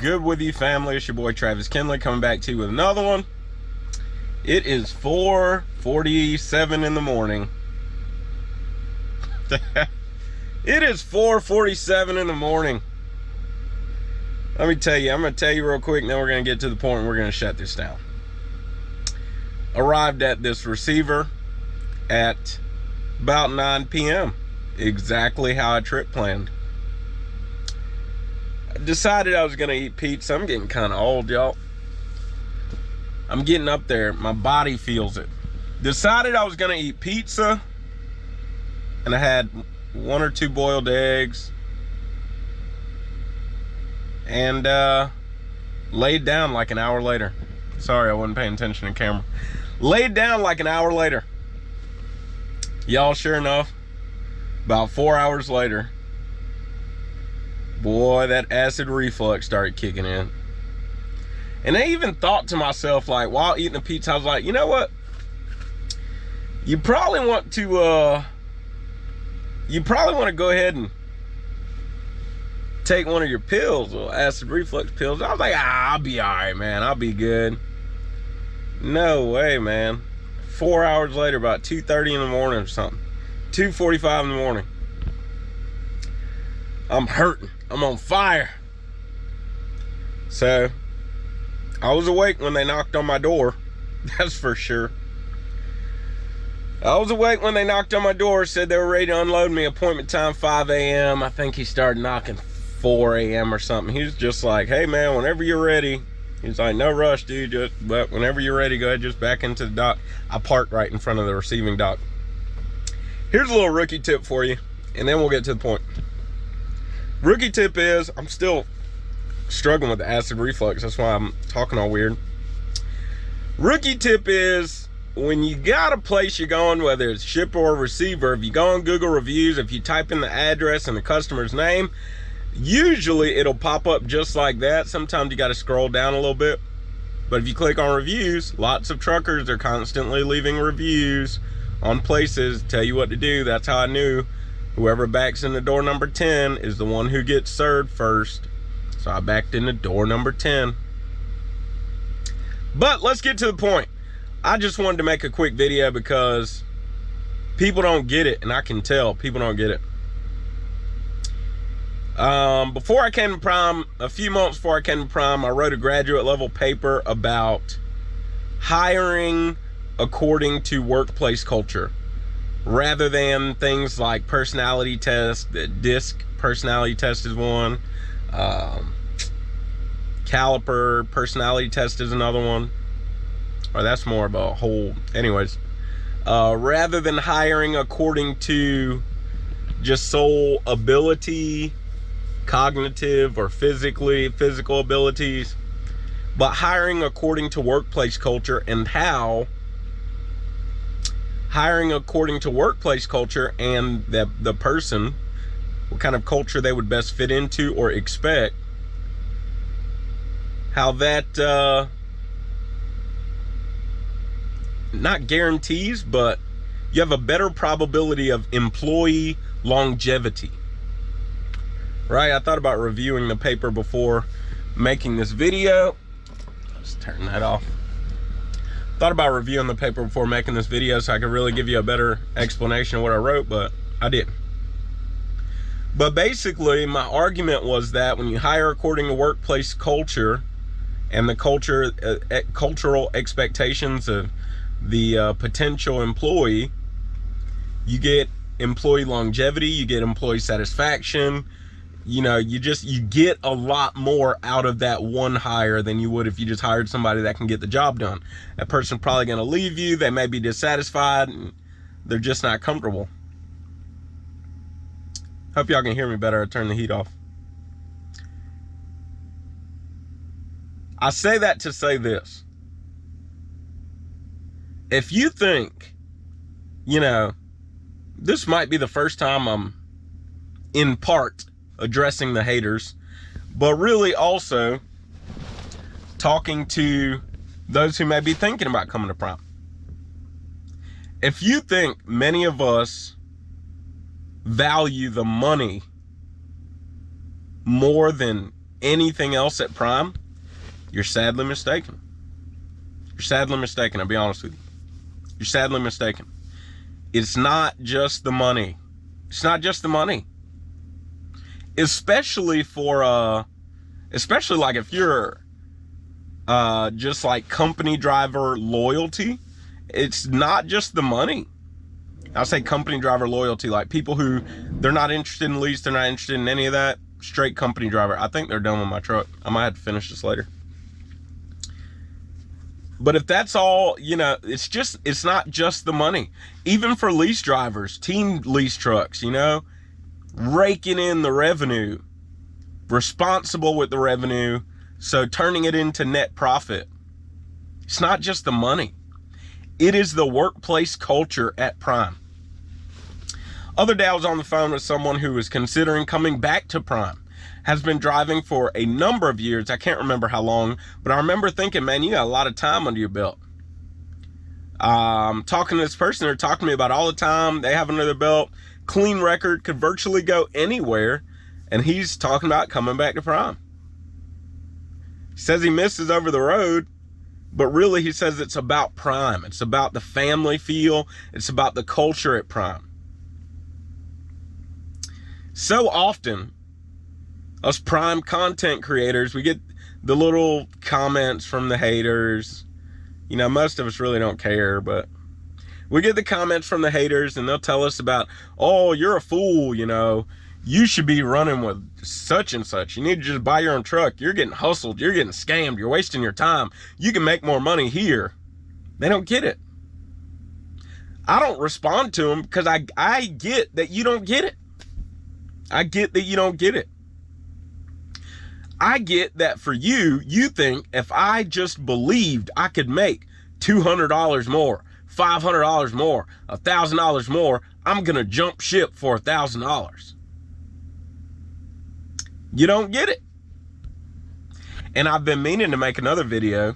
good with you, family? It's your boy Travis Kinley coming back to you with another one. It is 4:47 in the morning. It is 4:47 in the morning. Let me tell you, I'm going to tell you real quick, and then we're going to get to the point and we're going to shut this down. Arrived at this receiver at about 9 p.m. Exactly how I trip planned. I decided I was going to eat pizza. I'm getting kind of old, y'all. I'm getting up there. My body feels it. Decided I was going to eat pizza. And I had 1 or 2 boiled eggs. And laid down like an hour later. Sorry, I wasn't paying attention to camera. Laid down like an hour later. Y'all, sure enough, about 4 hours later, boy, that acid reflux started kicking in. And I even thought to myself, like, while eating the pizza, I was like, you know what? You probably want to go ahead and take one of your pills, or acid reflux pills. I was like, I'll be all right, man. I'll be good. No way, man. 4 hours later, about 2:30 in the morning or something. 2:45 in the morning. I'm hurting. I'm on fire. So, I was awake when they knocked on my door. That's for sure. I was awake when they knocked on my door, said they were ready to unload me. Appointment time 5 a.m. I think he started knocking 4 a.m. or something. He was just like, hey man, whenever you're ready. He's like, no rush, dude. But whenever you're ready, go ahead, just back into the dock. I parked right in front of the receiving dock. Here's a little rookie tip for you, and then we'll get to the point. Rookie tip is, I'm still struggling with the acid reflux. That's why I'm talking all weird. Rookie tip is, when you got a place you're going, whether it's shipper or receiver, if you go on Google reviews, if you type in the address and the customer's name, usually it'll pop up just like that. Sometimes you got to scroll down a little bit. But if you click on reviews, lots of truckers are constantly leaving reviews on places, tell you what to do. That's how I knew whoever backs into door number 10 is the one who gets served first. So I backed into door number 10. But let's get to the point. I just wanted to make a quick video because people don't get it, and I can tell people don't get it. Before I came to Prime, a few months before I came to Prime, I wrote a graduate level paper about hiring according to workplace culture, rather than things like personality tests. The DISC personality test is one. Caliper personality test is another one. Or that's more of a whole, anyways. Rather than hiring according to just sole ability, cognitive or physical abilities, but hiring according to workplace culture, and how hiring according to workplace culture and the person, what kind of culture they would best fit into or expect, how that not guarantees, but you have a better probability of employee longevity. Right? I thought about reviewing the paper before making this video. Let's turn that off. Thought about reviewing the paper before making this video so I could really give you a better explanation of what I wrote, but I didn't. But basically, my argument was that when you hire according to workplace culture and the cultural expectations of the potential employee, you get employee longevity, you get employee satisfaction. You know, you get a lot more out of that one hire than you would if you just hired somebody that can get the job done. That person's probably going to leave you. They may be dissatisfied and they're just not comfortable. Hope y'all can hear me better. I turned the heat off. I say that to say this. If you think, you know, this might be the first time I'm in part addressing the haters, but really also talking to those who may be thinking about coming to Prime. If you think many of us value the money more than anything else at Prime, you're sadly mistaken. You're sadly mistaken, I'll be honest with you. You're sadly mistaken. It's not just the money. It's not just the money. Especially for, especially like if you're just like company driver loyalty, it's not just the money. I'll say company driver loyalty, like people who, they're not interested in lease, they're not interested in any of that, straight company driver. I think they're done with my truck. I might have to finish this later. But if that's all, you know, it's not just the money. Even for lease drivers, team lease trucks, you know, raking in the revenue, responsible with the revenue, so turning it into net profit. It's not just the money. It is the workplace culture at Prime. Other day I was on the phone with someone who was considering coming back to Prime. Has been driving for a number of years. I can't remember how long, but I remember thinking, man, you got a lot of time under your belt. Talking to this person, they're talking to me about all the time they have under their belt, clean record, could virtually go anywhere, and he's talking about coming back to Prime. He says he misses over the road, but really he says it's about Prime. It's about the family feel. It's about the culture at Prime. So often, us Prime content creators, we get the little comments from the haters. You know, most of us really don't care, but we get the comments from the haters and they'll tell us about, oh, you're a fool, you know, you should be running with such and such. You need to just buy your own truck. You're getting hustled. You're getting scammed. You're wasting your time. You can make more money here. They don't get it. I don't respond to them because I get that you don't get it. I get that you don't get it. I get that for you, you think if I just believed I could make $200 more, $500 more, $1,000 more, I'm going to jump ship for $1,000. You don't get it. And I've been meaning to make another video.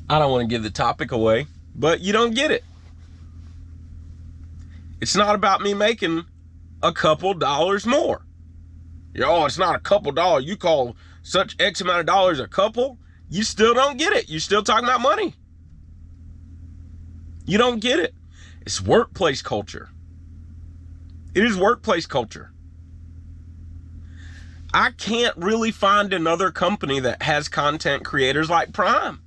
I don't want to give the topic away, but you don't get it. It's not about me making a couple dollars more. Oh, it's not a couple dollars. You call such X amount of dollars a couple? You still don't get it. You're still talking about money. You don't get it. It's workplace culture. It is workplace culture. I can't really find another company that has content creators like Prime.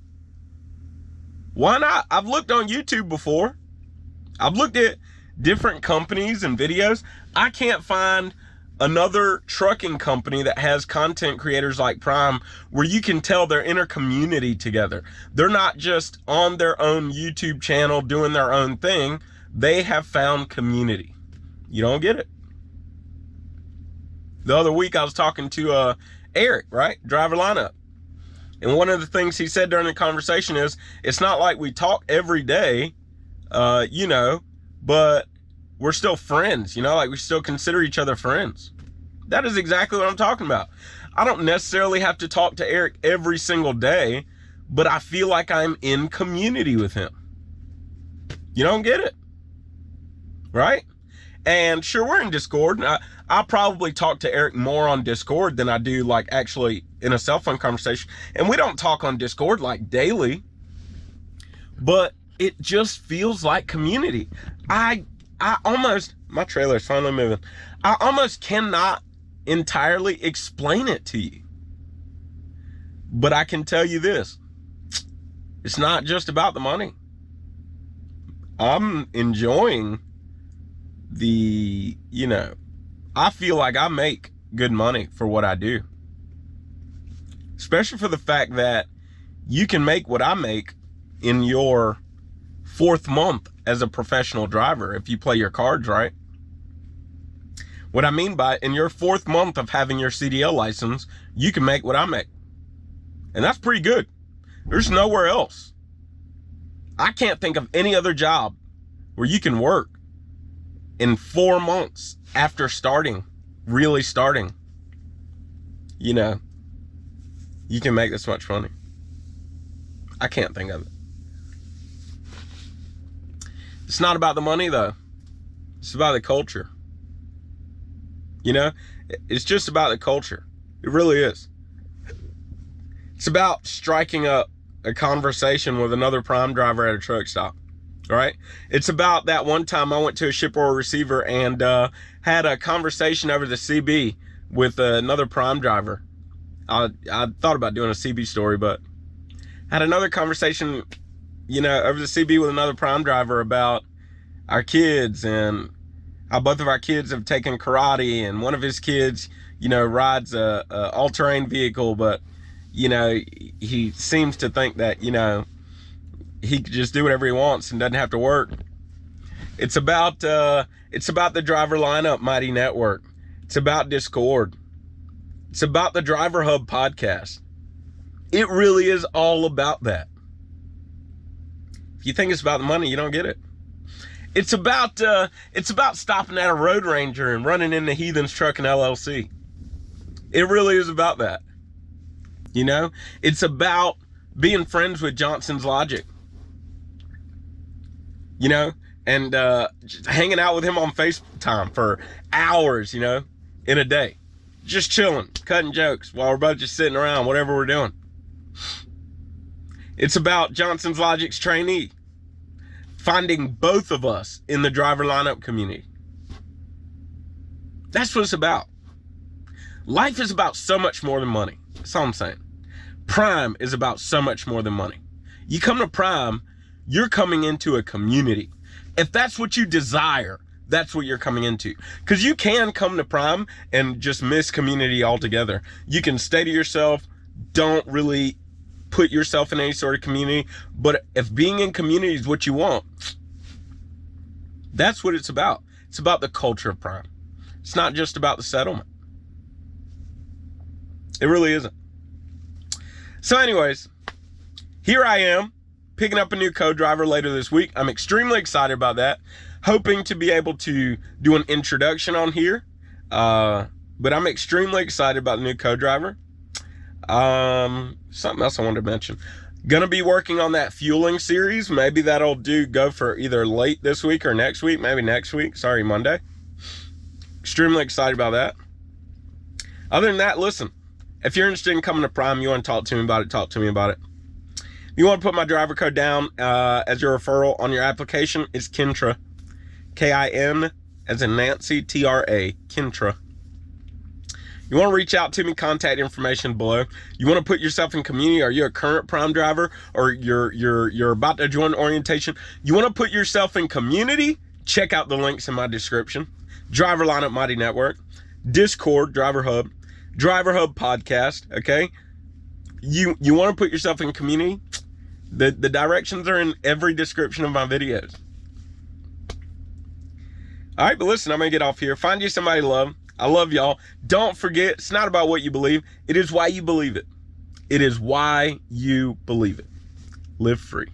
Why not? I've looked on YouTube before. I've looked at different companies and videos. I can't find another trucking company that has content creators like Prime where you can tell they're in a community together. They're not just on their own YouTube channel doing their own thing. They have found community. You don't get it. The other week I was talking to Eric, right? Driver lineup. And one of the things he said during the conversation is, it's not like we talk every day, you know, but we're still friends, you know, like we still consider each other friends. That is exactly what I'm talking about. I don't necessarily have to talk to Eric every single day, but I feel like I'm in community with him. You don't get it, right? And sure, we're in Discord. I probably talk to Eric more on Discord than I do like actually in a cell phone conversation. And we don't talk on Discord like daily, but it just feels like community. I almost, my trailer is finally moving. I almost cannot entirely explain it to you. But I can tell you this. It's not just about the money. I'm enjoying the, you know, I feel like I make good money for what I do. Especially for the fact that you can make what I make in your 4th month as a professional driver if you play your cards right. What I mean by in your 4th month of having your CDL license, you can make what I make. And that's pretty good. There's nowhere else. I can't think of any other job where you can work in 4 months after starting, really starting, you know, you can make this much money. I can't think of it. It's not about the money though. It's about the culture. You know, it's just about the culture. It really is. It's about striking up a conversation with another prime driver at a truck stop, right? It's about that one time I went to a shipboard receiver and had a conversation over the CB with another prime driver. I thought about doing a CB story, but had another conversation, you know, over the CB with another prime driver about our kids and how both of our kids have taken karate, and one of his kids, you know, rides a all-terrain vehicle, but you know, he seems to think that, you know, he could just do whatever he wants and doesn't have to work. It's about the driver lineup mighty network. It's about Discord. It's about the Driver Hub podcast. It really is all about that. If you think it's about the money, you don't get it. It's about stopping at a road ranger and running into Heathen's Trucking LLC. It really is about that. You know, it's about being friends with Johnson's Logic, you know, and just hanging out with him on FaceTime for hours, you know, in a day, just chilling, cutting jokes while we're both just sitting around, whatever we're doing. It's about Johnson's Logic's trainee, finding both of us in the driver lineup community. That's what it's about. Life is about so much more than money. That's all I'm saying. Prime is about so much more than money. You come to Prime, you're coming into a community. If that's what you desire, that's what you're coming into. Because you can come to Prime and just miss community altogether. You can stay to yourself, don't really put yourself in any sort of community. But if being in community is what you want, that's what it's about. It's about the culture of Prime. It's not just about the settlement. It really isn't. So anyways, here I am picking up a new co-driver later this week. I'm extremely excited about that. Hoping to be able to do an introduction on here. But I'm extremely excited about the new co-driver. Something else I wanted to mention. Gonna be working on that fueling series. Maybe that'll go for either late this week or next week. Maybe next week. Sorry, Monday. Extremely excited about that. Other than that, listen. If you're interested in coming to Prime, you want to talk to me about it, talk to me about it. If you want to put my driver code down as your referral on your application, it's KINTRA. K-I-N as in Nancy, T-R-A, KINTRA. You want to reach out to me, contact information below. You want to put yourself in community. Are you a current Prime driver or you're about to join orientation? You want to put yourself in community? Check out the links in my description. Driver Lineup Mighty Network, Discord, Driver Hub podcast, okay? You want to put yourself in community? The directions are in every description of my videos. All right, but listen, I'm going to get off here. Find you somebody to love. I love y'all. Don't forget, it's not about what you believe. It is why you believe it. It is why you believe it. Live free.